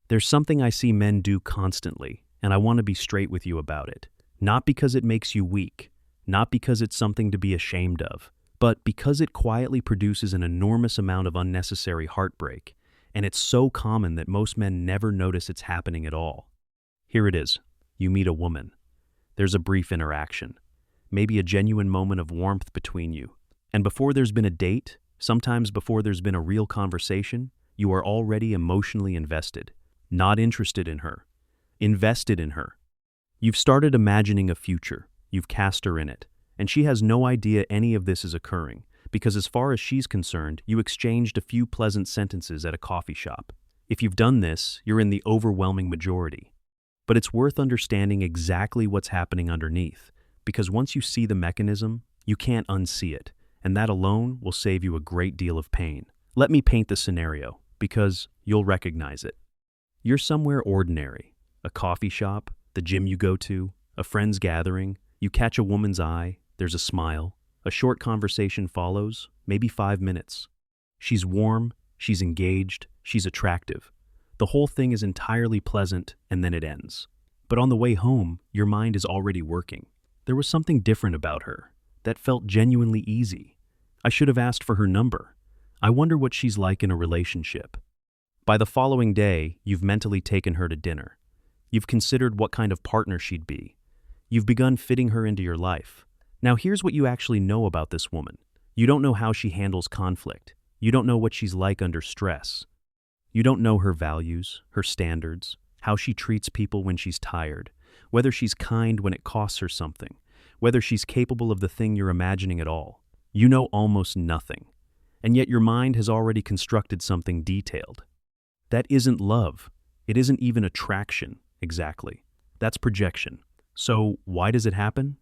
There's something I see men do constantly, and I want to be straight with you about it. Not because it makes you weak, not because it's something to be ashamed of, but because it quietly produces an enormous amount of unnecessary heartbreak, and it's so common that most men never notice it's happening at all. Here it is. You meet a woman. There's a brief interaction, maybe a genuine moment of warmth between you. And before there's been a date, sometimes before there's been a real conversation, you are already emotionally invested. Not interested in her. Invested in her. You've started imagining a future. You've cast her in it. And she has no idea any of this is occurring, because as far as she's concerned, you exchanged a few pleasant sentences at a coffee shop. If you've done this, you're in the overwhelming majority. But it's worth understanding exactly what's happening underneath, because once you see the mechanism, you can't unsee it, and that alone will save you a great deal of pain. Let me paint the scenario, because you'll recognize it. You're somewhere ordinary, a coffee shop, the gym you go to, a friend's gathering. You catch a woman's eye, there's a smile, a short conversation follows, maybe 5 minutes. She's warm, she's engaged, she's attractive. The whole thing is entirely pleasant, and then it ends. But on the way home, your mind is already working. There was something different about her that felt genuinely easy. I should have asked for her number. I wonder what she's like in a relationship. By the following day, you've mentally taken her to dinner. You've considered what kind of partner she'd be. You've begun fitting her into your life. Now here's what you actually know about this woman. You don't know how she handles conflict. You don't know what she's like under stress. You don't know her values, her standards, how she treats people when she's tired, whether she's kind when it costs her something, whether she's capable of the thing you're imagining at all. You know almost nothing. And yet your mind has already constructed something detailed. That isn't love. It isn't even attraction, exactly. That's projection. So why does it happen?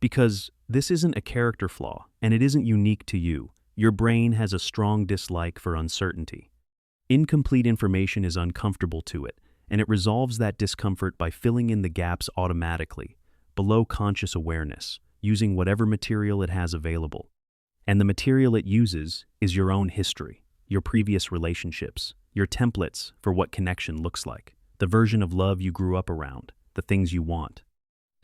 Because this isn't a character flaw, and it isn't unique to you. Your brain has a strong dislike for uncertainty. Incomplete information is uncomfortable to it, and it resolves that discomfort by filling in the gaps automatically, below conscious awareness, using whatever material it has available. And the material it uses is your own history, your previous relationships, your templates for what connection looks like, the version of love you grew up around, the things you want.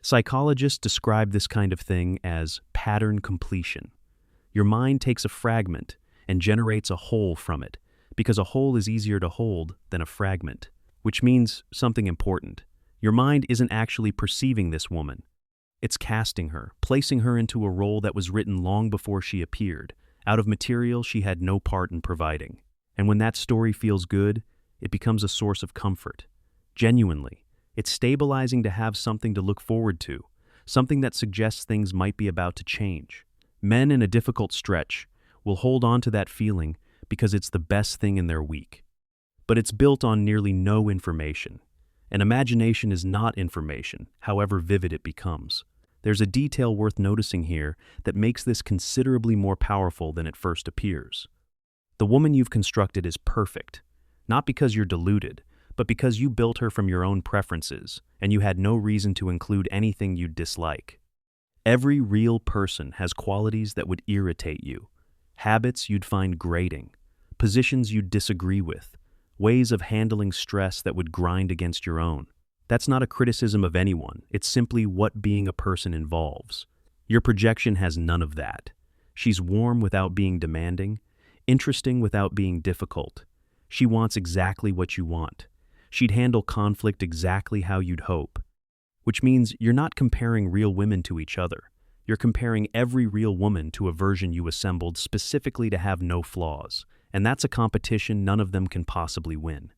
Psychologists describe this kind of thing as pattern completion. Your mind takes a fragment and generates a whole from it, because a whole is easier to hold than a fragment, which means something important. Your mind isn't actually perceiving this woman. It's casting her, placing her into a role that was written long before she appeared, out of material she had no part in providing. And when that story feels good, it becomes a source of comfort. Genuinely, it's stabilizing to have something to look forward to, something that suggests things might be about to change. Men in a difficult stretch will hold on to that feeling because it's the best thing in their week. But it's built on nearly no information. And imagination is not information, however vivid it becomes. There's a detail worth noticing here that makes this considerably more powerful than it first appears. The woman you've constructed is perfect, not because you're deluded, but because you built her from your own preferences, and you had no reason to include anything you'd dislike. Every real person has qualities that would irritate you, habits you'd find grating, positions you'd disagree with, ways of handling stress that would grind against your own. That's not a criticism of anyone, it's simply what being a person involves. Your projection has none of that. She's warm without being demanding, interesting without being difficult. She wants exactly what you want. She'd handle conflict exactly how you'd hope. Which means you're not comparing real women to each other. You're comparing every real woman to a version you assembled specifically to have no flaws. And that's a competition none of them can possibly win.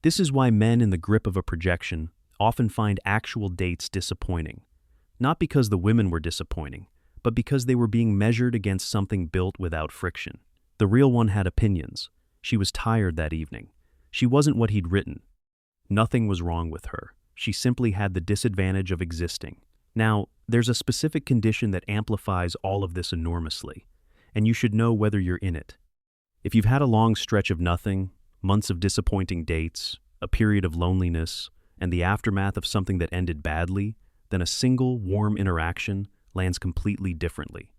This is why men in the grip of a projection often find actual dates disappointing. Not because the women were disappointing, but because they were being measured against something built without friction. The real one had opinions. She was tired that evening. She wasn't what he'd written. Nothing was wrong with her. She simply had the disadvantage of existing. Now, there's a specific condition that amplifies all of this enormously, and you should know whether you're in it. If you've had a long stretch of nothing, months of disappointing dates, a period of loneliness, and the aftermath of something that ended badly, then a single warm interaction lands completely differently.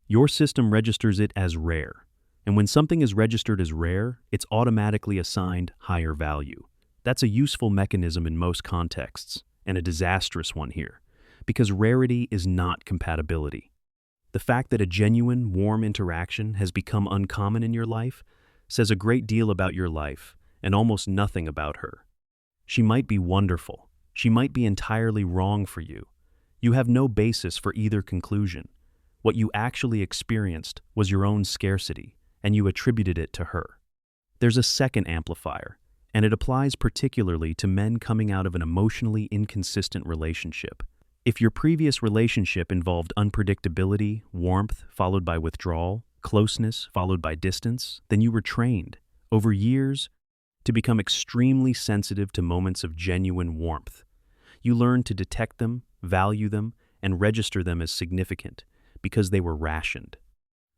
Your system registers it as rare, and when something is registered as rare, it's automatically assigned higher value. That's a useful mechanism in most contexts, and a disastrous one here, because rarity is not compatibility. The fact that a genuine, warm interaction has become uncommon in your life says a great deal about your life and almost nothing about her. She might be wonderful. She might be entirely wrong for you. You have no basis for either conclusion. What you actually experienced was your own scarcity, and you attributed it to her. There's a second amplifier, and it applies particularly to men coming out of an emotionally inconsistent relationship. If your previous relationship involved unpredictability, warmth followed by withdrawal, closeness followed by distance, then you were trained, over years, to become extremely sensitive to moments of genuine warmth. You learned to detect them, value them, and register them as significant because they were rationed.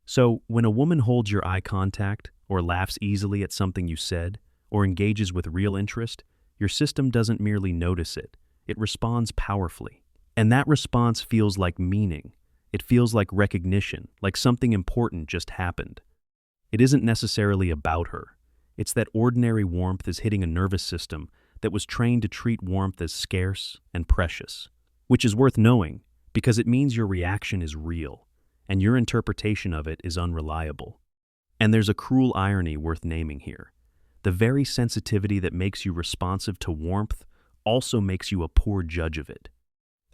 So, when a woman holds your eye contact, or laughs easily at something you said, or engages with real interest, your system doesn't merely notice it, it responds powerfully. And that response feels like meaning. It feels like recognition, like something important just happened. It isn't necessarily about her. It's that ordinary warmth is hitting a nervous system that was trained to treat warmth as scarce and precious, which is worth knowing because it means your reaction is real and your interpretation of it is unreliable. And there's a cruel irony worth naming here. The very sensitivity that makes you responsive to warmth also makes you a poor judge of it.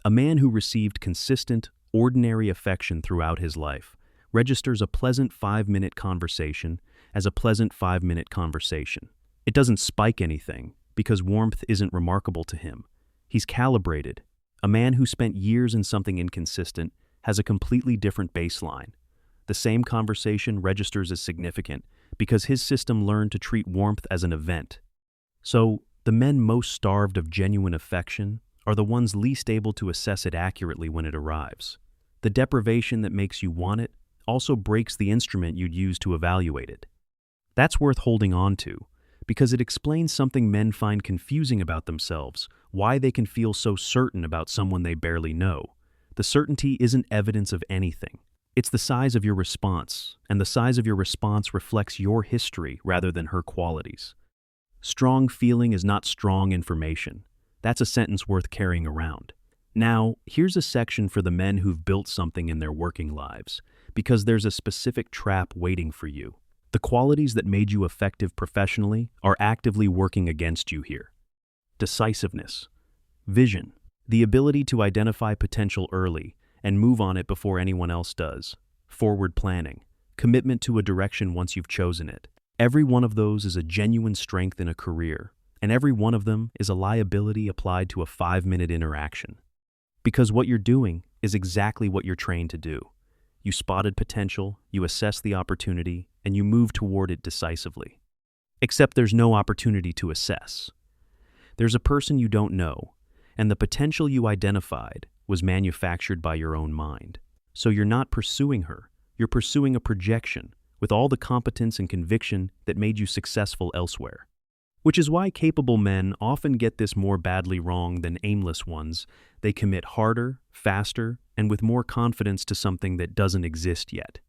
A man who received consistent, ordinary affection throughout his life registers a pleasant 5-minute conversation as a pleasant 5-minute conversation. It doesn't spike anything because warmth isn't remarkable to him. He's calibrated. A man who spent years in something inconsistent has a completely different baseline. The same conversation registers as significant because his system learned to treat warmth as an event. So, the men most starved of genuine affection are the ones least able to assess it accurately when it arrives. The deprivation that makes you want it also breaks the instrument you'd use to evaluate it. That's worth holding on to, because it explains something men find confusing about themselves, why they can feel so certain about someone they barely know. The certainty isn't evidence of anything. It's the size of your response, and the size of your response reflects your history rather than her qualities. Strong feeling is not strong information. That's a sentence worth carrying around. Now, here's a section for the men who've built something in their working lives, because there's a specific trap waiting for you. The qualities that made you effective professionally are actively working against you here. Decisiveness, vision, the ability to identify potential early and move on it before anyone else does, forward planning, commitment to a direction once you've chosen it. Every one of those is a genuine strength in a career, and every one of them is a liability applied to a 5-minute interaction. Because what you're doing is exactly what you're trained to do. You spotted potential, you assess the opportunity, and you move toward it decisively. Except there's no opportunity to assess. There's a person you don't know, and the potential you identified was manufactured by your own mind. So you're not pursuing her, you're pursuing a projection with all the competence and conviction that made you successful elsewhere. Which is why capable men often get this more badly wrong than aimless ones. They commit harder, faster, and with more confidence to something that doesn't exist yet.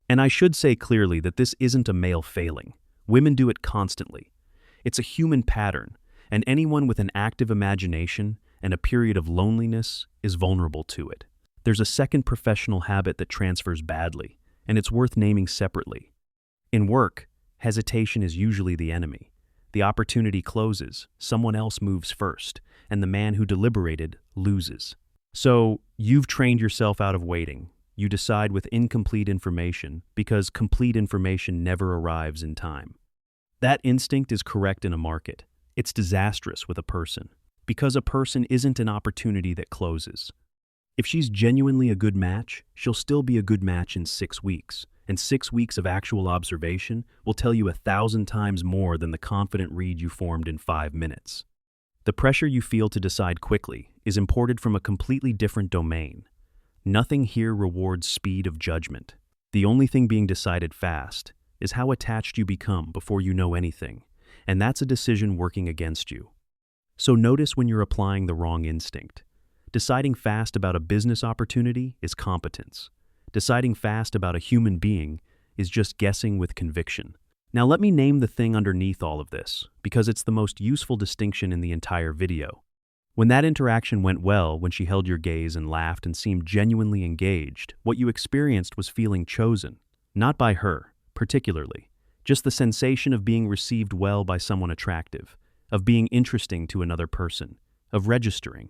And I should say clearly that this isn't a male failing. Women do it constantly. It's a human pattern, and anyone with an active imagination and a period of loneliness is vulnerable to it. There's a second professional habit that transfers badly, and it's worth naming separately. In work, hesitation is usually the enemy. The opportunity closes, someone else moves first, and the man who deliberated loses. So, you've trained yourself out of waiting. You decide with incomplete information because complete information never arrives in time. That instinct is correct in a market. It's disastrous with a person, because a person isn't an opportunity that closes. If she's genuinely a good match, she'll still be a good match in 6 weeks. And 6 weeks of actual observation will tell you 1,000 times more than the confident read you formed in 5 minutes. The pressure you feel to decide quickly is imported from a completely different domain. Nothing here rewards speed of judgment. The only thing being decided fast is how attached you become before you know anything, and that's a decision working against you. So notice when you're applying the wrong instinct. Deciding fast about a business opportunity is competence. Deciding fast about a human being is just guessing with conviction. Now let me name the thing underneath all of this, because it's the most useful distinction in the entire video. When that interaction went well, when she held your gaze and laughed and seemed genuinely engaged, what you experienced was feeling chosen. Not by her, particularly. Just the sensation of being received well by someone attractive, of being interesting to another person, of registering.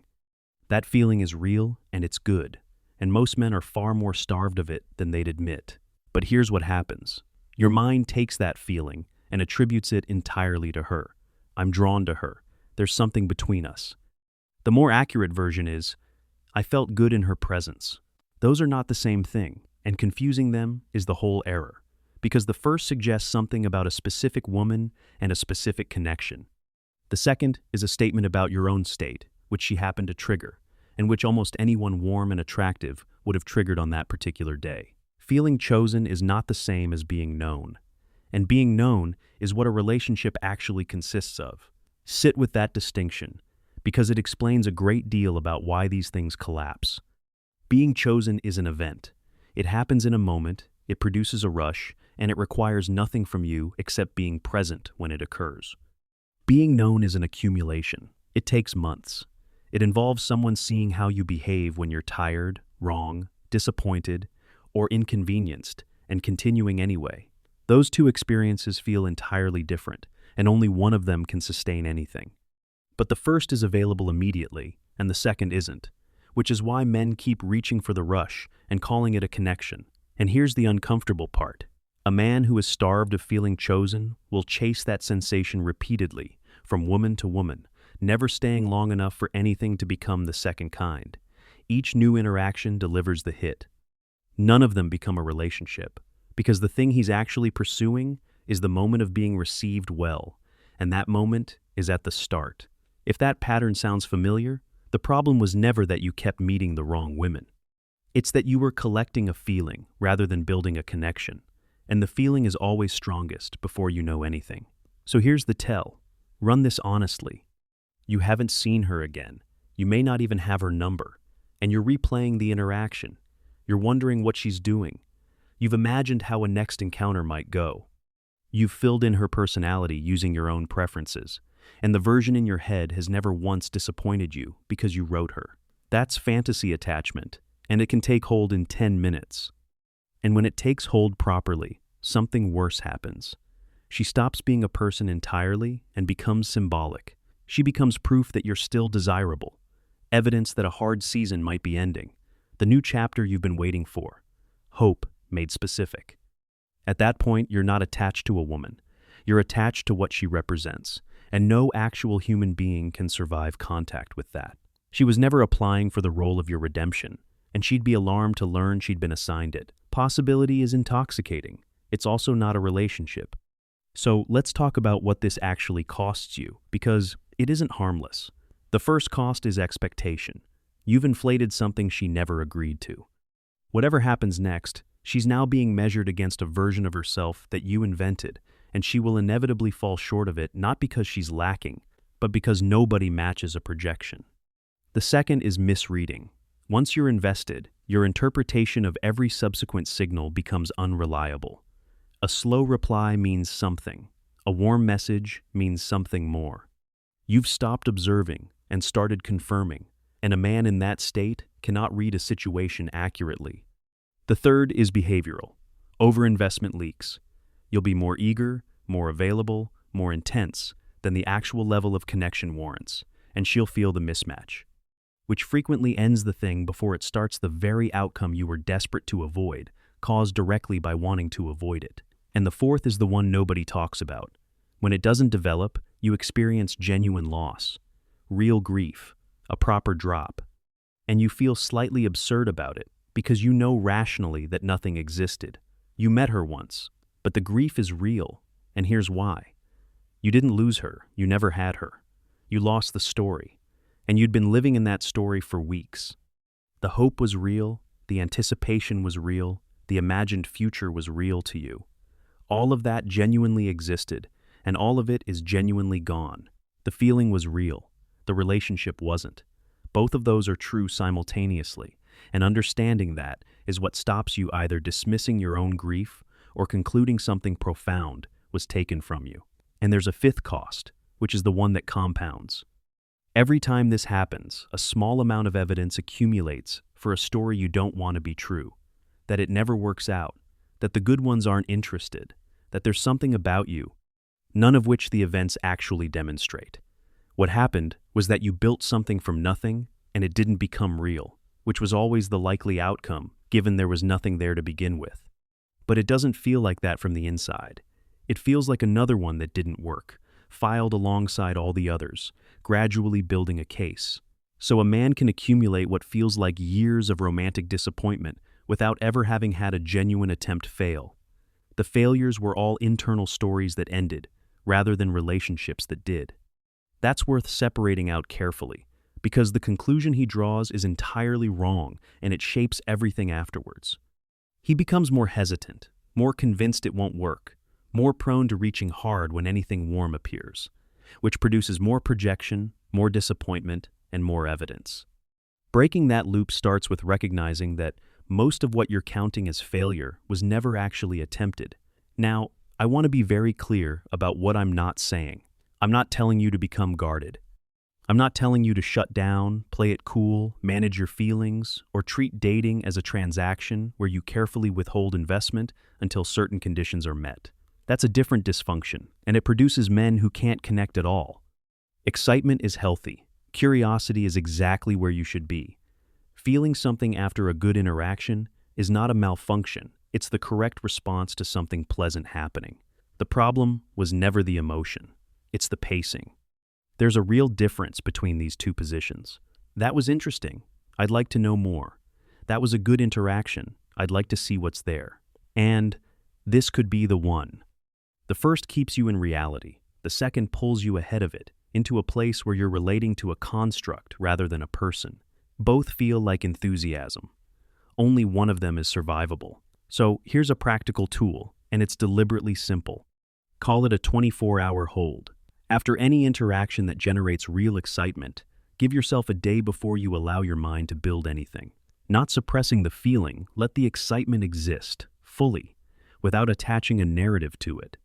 That feeling is real and it's good, and most men are far more starved of it than they'd admit. But here's what happens. Your mind takes that feeling and attributes it entirely to her. I'm drawn to her. There's something between us. The more accurate version is, I felt good in her presence. Those are not the same thing, and confusing them is the whole error, because the first suggests something about a specific woman and a specific connection. The second is a statement about your own state, which she happened to trigger, and which almost anyone warm and attractive would have triggered on that particular day. Feeling chosen is not the same as being known, and being known is what a relationship actually consists of. Sit with that distinction, because it explains a great deal about why these things collapse. Being chosen is an event. It happens in a moment, it produces a rush, and it requires nothing from you except being present when it occurs. Being known is an accumulation. It takes months. It involves someone seeing how you behave when you're tired, wrong, disappointed, or inconvenienced, and continuing anyway. Those two experiences feel entirely different, and only one of them can sustain anything. But the first is available immediately, and the second isn't, which is why men keep reaching for the rush and calling it a connection. And here's the uncomfortable part. A man who is starved of feeling chosen will chase that sensation repeatedly, from woman to woman, never staying long enough for anything to become the second kind. Each new interaction delivers the hit. None of them become a relationship, because the thing he's actually pursuing is the moment of being received well, and that moment is at the start. If that pattern sounds familiar, the problem was never that you kept meeting the wrong women. It's that you were collecting a feeling rather than building a connection, and the feeling is always strongest before you know anything. So here's the tell. Run this honestly. You haven't seen her again. You may not even have her number, and you're replaying the interaction. You're wondering what she's doing. You've imagined how a next encounter might go. You've filled in her personality using your own preferences, and the version in your head has never once disappointed you because you wrote her. That's fantasy attachment, and it can take hold in 10 minutes. And when it takes hold properly, something worse happens. She stops being a person entirely and becomes symbolic. She becomes proof that you're still desirable, evidence that a hard season might be ending, the new chapter you've been waiting for, hope made specific. At that point, you're not attached to a woman. You're attached to what she represents, and no actual human being can survive contact with that. She was never applying for the role of your redemption, and she'd be alarmed to learn she'd been assigned it. Possibility is intoxicating. It's also not a relationship. So let's talk about what this actually costs you, because it isn't harmless. The first cost is expectation. You've inflated something she never agreed to. Whatever happens next, she's now being measured against a version of herself that you invented, and she will inevitably fall short of it not because she's lacking, but because nobody matches a projection. The second is misreading. Once you're invested, your interpretation of every subsequent signal becomes unreliable. A slow reply means something. A warm message means something more. You've stopped observing and started confirming, and a man in that state cannot read a situation accurately. The third is behavioral. Overinvestment leaks. You'll be more eager, more available, more intense than the actual level of connection warrants, and she'll feel the mismatch, which frequently ends the thing before it starts the very outcome you were desperate to avoid, caused directly by wanting to avoid it. And the fourth is the one nobody talks about. When it doesn't develop, you experience genuine loss, real grief, a proper drop, and you feel slightly absurd about it because you know rationally that nothing existed. You met her once, but the grief is real, and here's why. You didn't lose her, you never had her. You lost the story, and you'd been living in that story for weeks. The hope was real, the anticipation was real, the imagined future was real to you. All of that genuinely existed, and all of it is genuinely gone. The feeling was real, the relationship wasn't. Both of those are true simultaneously, and understanding that is what stops you either dismissing your own grief or concluding something profound, was taken from you. And there's a fifth cost, which is the one that compounds. Every time this happens, a small amount of evidence accumulates for a story you don't want to be true, that it never works out, that the good ones aren't interested, that there's something about you, none of which the events actually demonstrate. What happened was that you built something from nothing and it didn't become real, which was always the likely outcome, given there was nothing there to begin with. But it doesn't feel like that from the inside. It feels like another one that didn't work, filed alongside all the others, gradually building a case. So a man can accumulate what feels like years of romantic disappointment without ever having had a genuine attempt fail. The failures were all internal stories that ended, rather than relationships that did. That's worth separating out carefully, because the conclusion he draws is entirely wrong and it shapes everything afterwards. He becomes more hesitant, more convinced it won't work, more prone to reaching hard when anything warm appears, which produces more projection, more disappointment, and more evidence. Breaking that loop starts with recognizing that most of what you're counting as failure was never actually attempted. Now, I want to be very clear about what I'm not saying. I'm not telling you to become guarded. I'm not telling you to shut down, play it cool, manage your feelings, or treat dating as a transaction where you carefully withhold investment until certain conditions are met. That's a different dysfunction, and it produces men who can't connect at all. Excitement is healthy. Curiosity is exactly where you should be. Feeling something after a good interaction is not a malfunction. It's the correct response to something pleasant happening. The problem was never the emotion. It's the pacing. There's a real difference between these two positions. That was interesting. I'd like to know more. That was a good interaction. I'd like to see what's there. And this could be the one. The first keeps you in reality. The second pulls you ahead of it, into a place where you're relating to a construct rather than a person. Both feel like enthusiasm. Only one of them is survivable. So here's a practical tool, and it's deliberately simple. Call it a 24-hour hold. After any interaction that generates real excitement, give yourself a day before you allow your mind to build anything. Not suppressing the feeling, let the excitement exist, fully, without attaching a narrative to it.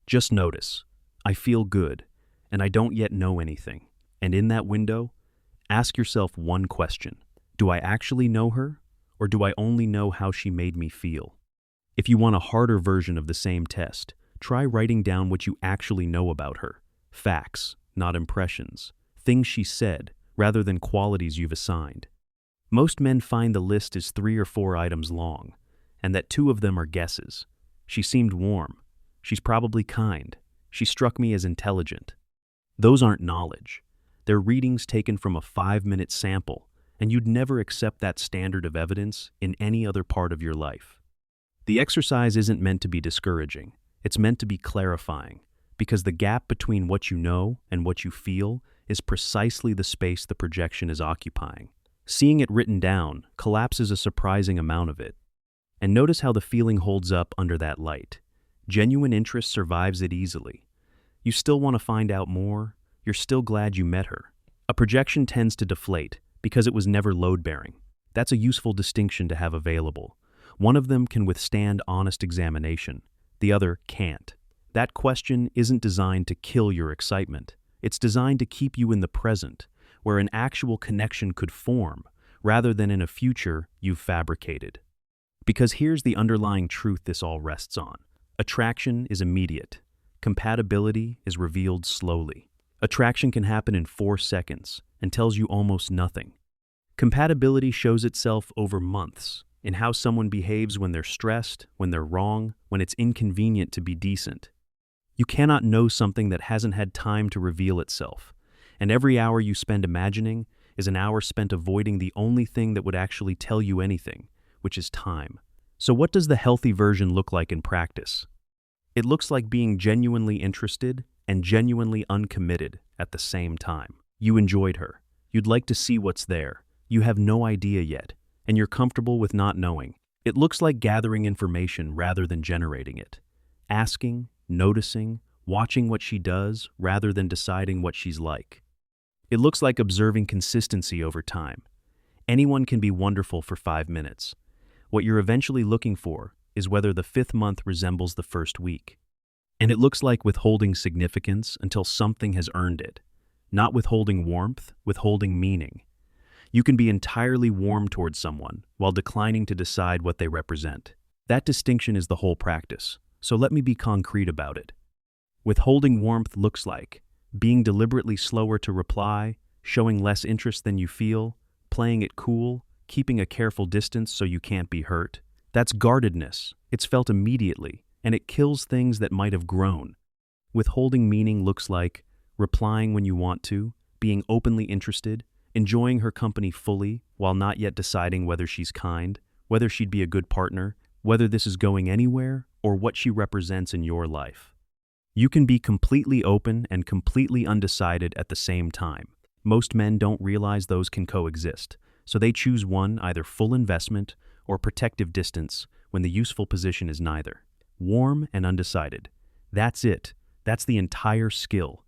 Just notice, I feel good, and I don't yet know anything. And in that window, ask yourself one question. Do I actually know her, or do I only know how she made me feel? If you want a harder version of the same test, try writing down what you actually know about her. Facts, not impressions. Things she said, rather than qualities you've assigned. Most men find the list is 3 or 4 items long, and that 2 of them are guesses. She seemed warm. She's probably kind. She struck me as intelligent. Those aren't knowledge. They're readings taken from a 5-minute sample, and you'd never accept that standard of evidence in any other part of your life. The exercise isn't meant to be discouraging. It's meant to be clarifying, because the gap between what you know and what you feel is precisely the space the projection is occupying. Seeing it written down collapses a surprising amount of it. And notice how the feeling holds up under that light. Genuine interest survives it easily. You still want to find out more. You're still glad you met her. A projection tends to deflate because it was never load-bearing. That's a useful distinction to have available. One of them can withstand honest examination. The other can't. That question isn't designed to kill your excitement. It's designed to keep you in the present, where an actual connection could form, rather than in a future you've fabricated. Because here's the underlying truth this all rests on. Attraction is immediate. Compatibility is revealed slowly. Attraction can happen in 4 seconds and tells you almost nothing. Compatibility shows itself over months, in how someone behaves when they're stressed, when they're wrong, when it's inconvenient to be decent. You cannot know something that hasn't had time to reveal itself, and every hour you spend imagining is an hour spent avoiding the only thing that would actually tell you anything, which is time. So what does the healthy version look like in practice? It looks like being genuinely interested and genuinely uncommitted at the same time. You enjoyed her. You'd like to see what's there. You have no idea yet, and you're comfortable with not knowing. It looks like gathering information rather than generating it. Asking, noticing, watching what she does rather than deciding what she's like. It looks like observing consistency over time. Anyone can be wonderful for 5 minutes. What you're eventually looking for is whether the 5th month resembles the first week. And it looks like withholding significance until something has earned it. Not withholding warmth, withholding meaning. You can be entirely warm towards someone while declining to decide what they represent. That distinction is the whole practice, so let me be concrete about it. Withholding warmth looks like being deliberately slower to reply, showing less interest than you feel, playing it cool, keeping a careful distance so you can't be hurt. That's guardedness. It's felt immediately, and it kills things that might have grown. Withholding meaning looks like replying when you want to, being openly interested, enjoying her company fully while not yet deciding whether she's kind, whether she'd be a good partner, whether this is going anywhere, or what she represents in your life. You can be completely open and completely undecided at the same time. Most men don't realize those can coexist, so they choose one, either full investment or protective distance, when the useful position is neither. Warm and undecided. That's it. That's the entire skill.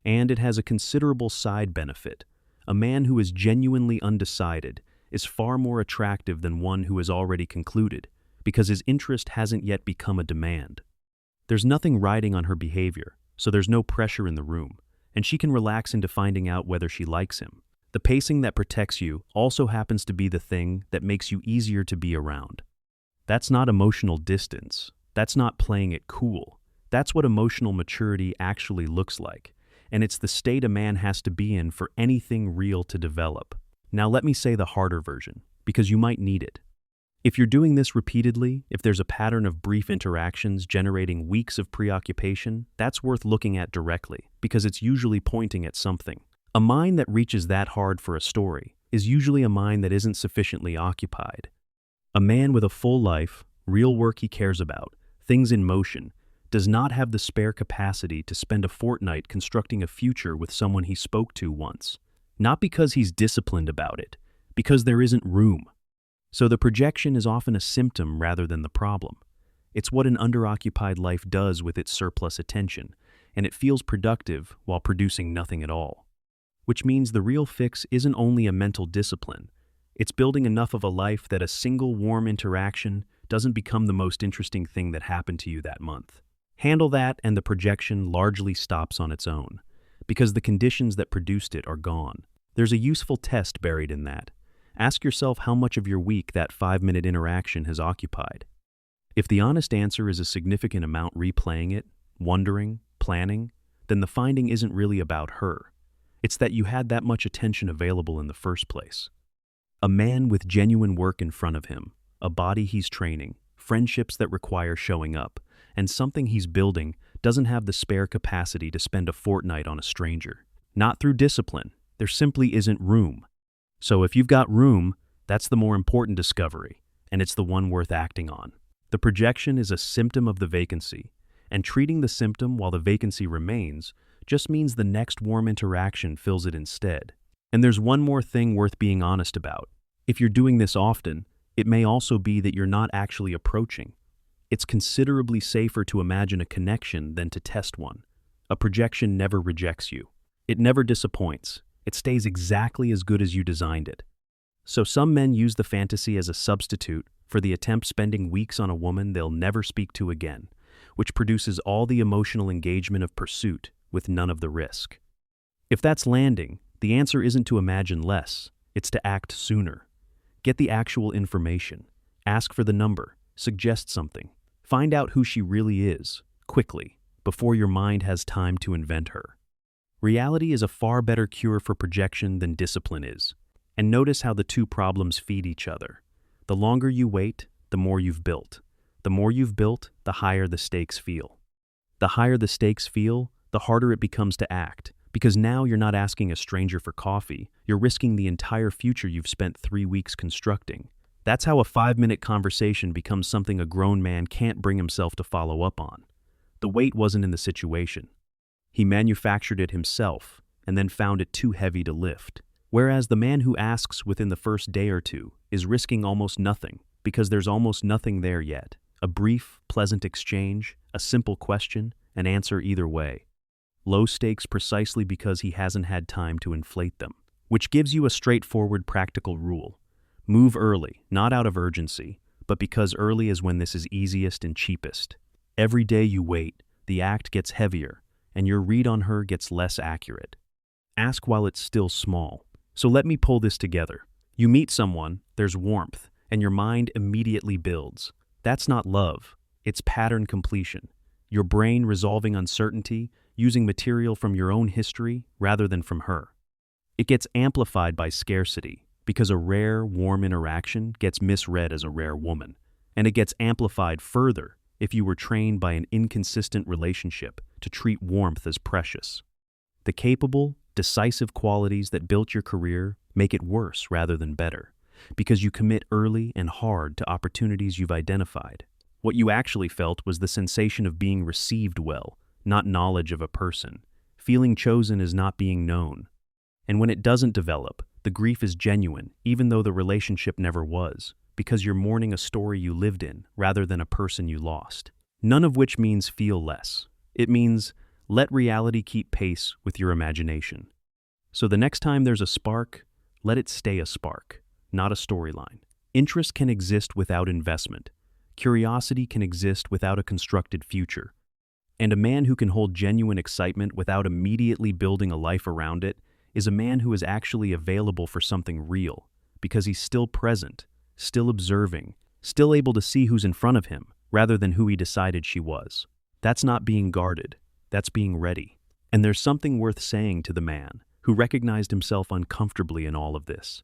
And it has a considerable side benefit. A man who is genuinely undecided is far more attractive than one who has already concluded, because his interest hasn't yet become a demand. There's nothing riding on her behavior, so there's no pressure in the room, and she can relax into finding out whether she likes him. The pacing that protects you also happens to be the thing that makes you easier to be around. That's not emotional distance. That's not playing it cool. That's what emotional maturity actually looks like, and it's the state a man has to be in for anything real to develop. Now let me say the harder version, because you might need it. If you're doing this repeatedly, if there's a pattern of brief interactions generating weeks of preoccupation, that's worth looking at directly, because it's usually pointing at something. A mind that reaches that hard for a story is usually a mind that isn't sufficiently occupied. A man with a full life, real work he cares about, things in motion, does not have the spare capacity to spend a fortnight constructing a future with someone he spoke to once. Not because he's disciplined about it, because there isn't room. So the projection is often a symptom rather than the problem. It's what an underoccupied life does with its surplus attention, and it feels productive while producing nothing at all. Which means the real fix isn't only a mental discipline, it's building enough of a life that a single warm interaction doesn't become the most interesting thing that happened to you that month. Handle that and the projection largely stops on its own, because the conditions that produced it are gone. There's a useful test buried in that. Ask yourself how much of your week that 5-minute interaction has occupied. If the honest answer is a significant amount replaying it, wondering, planning, then the finding isn't really about her. It's that you had that much attention available in the first place. A man with genuine work in front of him, a body he's training, friendships that require showing up, and something he's building doesn't have the spare capacity to spend a fortnight on a stranger. Not through discipline. There simply isn't room. So if you've got room, that's the more important discovery, and it's the one worth acting on. The projection is a symptom of the vacancy, and treating the symptom while the vacancy remains just means the next warm interaction fills it instead. And there's one more thing worth being honest about. If you're doing this often, it may also be that you're not actually approaching. It's considerably safer to imagine a connection than to test one. A projection never rejects you. It never disappoints. It stays exactly as good as you designed it. So some men use the fantasy as a substitute for the attempt spending weeks on a woman they'll never speak to again, which produces all the emotional engagement of pursuit with none of the risk. If that's landing, the answer isn't to imagine less, it's to act sooner. Get the actual information. Ask for the number. Suggest something. Find out who she really is, quickly, before your mind has time to invent her. Reality is a far better cure for projection than discipline is. And notice how the two problems feed each other. The longer you wait, the more you've built. The more you've built, the higher the stakes feel. The higher the stakes feel, the harder it becomes to act, because now you're not asking a stranger for coffee, you're risking the entire future you've spent 3 weeks constructing. That's how a 5-minute conversation becomes something a grown man can't bring himself to follow up on. The weight wasn't in the situation. He manufactured it himself, and then found it too heavy to lift. Whereas the man who asks within the first day or two is risking almost nothing, because there's almost nothing there yet. A brief, pleasant exchange, a simple question, an answer either way. Low stakes precisely because he hasn't had time to inflate them. Which gives you a straightforward practical rule. Move early, not out of urgency, but because early is when this is easiest and cheapest. Every day you wait, the act gets heavier, and your read on her gets less accurate. Ask while it's still small. So let me pull this together. You meet someone, there's warmth, and your mind immediately builds. That's not love, it's pattern completion. Your brain resolving uncertainty, using material from your own history rather than from her. It gets amplified by scarcity, because a rare, warm interaction gets misread as a rare woman. And it gets amplified further if you were trained by an inconsistent relationship to treat warmth as precious. The capable, decisive qualities that built your career make it worse rather than better, because you commit early and hard to opportunities you've identified. What you actually felt was the sensation of being received well, not knowledge of a person. Feeling chosen is not being known. And when it doesn't develop, the grief is genuine, even though the relationship never was, because you're mourning a story you lived in rather than a person you lost. None of which means feel less. It means let reality keep pace with your imagination. So the next time there's a spark, let it stay a spark, not a storyline. Interest can exist without investment. Curiosity can exist without a constructed future. And a man who can hold genuine excitement without immediately building a life around it is a man who is actually available for something real, because he's still present, still observing, still able to see who's in front of him, rather than who he decided she was. That's not being guarded, that's being ready. And there's something worth saying to the man who recognized himself uncomfortably in all of this.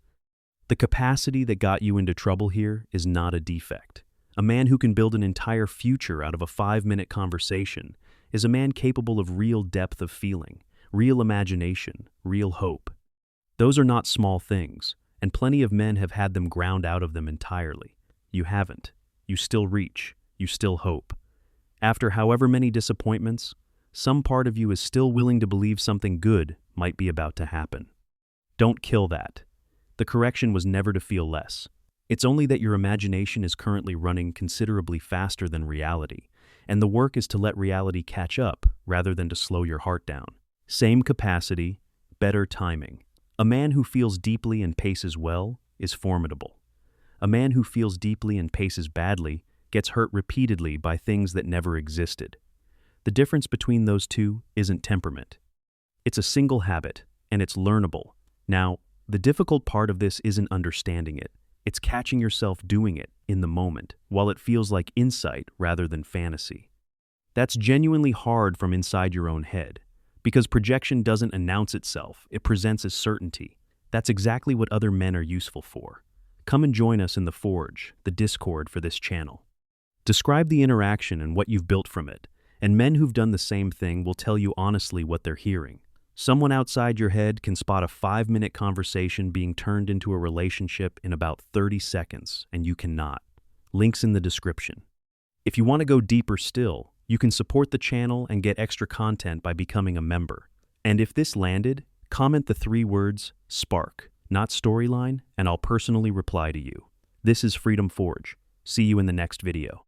The capacity that got you into trouble here is not a defect. A man who can build an entire future out of a 5-minute conversation is a man capable of real depth of feeling, real imagination, real hope. Those are not small things, and plenty of men have had them ground out of them entirely. You haven't. You still reach. You still hope. After however many disappointments, some part of you is still willing to believe something good might be about to happen. Don't kill that. The correction was never to feel less. It's only that your imagination is currently running considerably faster than reality, and the work is to let reality catch up rather than to slow your heart down. Same capacity, better timing. A man who feels deeply and paces well is formidable. A man who feels deeply and paces badly gets hurt repeatedly by things that never existed. The difference between those two isn't temperament. It's a single habit, and it's learnable. Now, the difficult part of this isn't understanding it. It's catching yourself doing it in the moment, while it feels like insight rather than fantasy. That's genuinely hard from inside your own head, because projection doesn't announce itself, it presents as certainty. That's exactly what other men are useful for. Come and join us in the Forge, the Discord for this channel. Describe the interaction and what you've built from it, and men who've done the same thing will tell you honestly what they're hearing. Someone outside your head can spot a 5-minute conversation being turned into a relationship in about 30 seconds, and you cannot. Links in the description. If you want to go deeper still, you can support the channel and get extra content by becoming a member. And if this landed, comment the 3 words, SPARK, not storyline, and I'll personally reply to you. This is Freedom Forge. See you in the next video.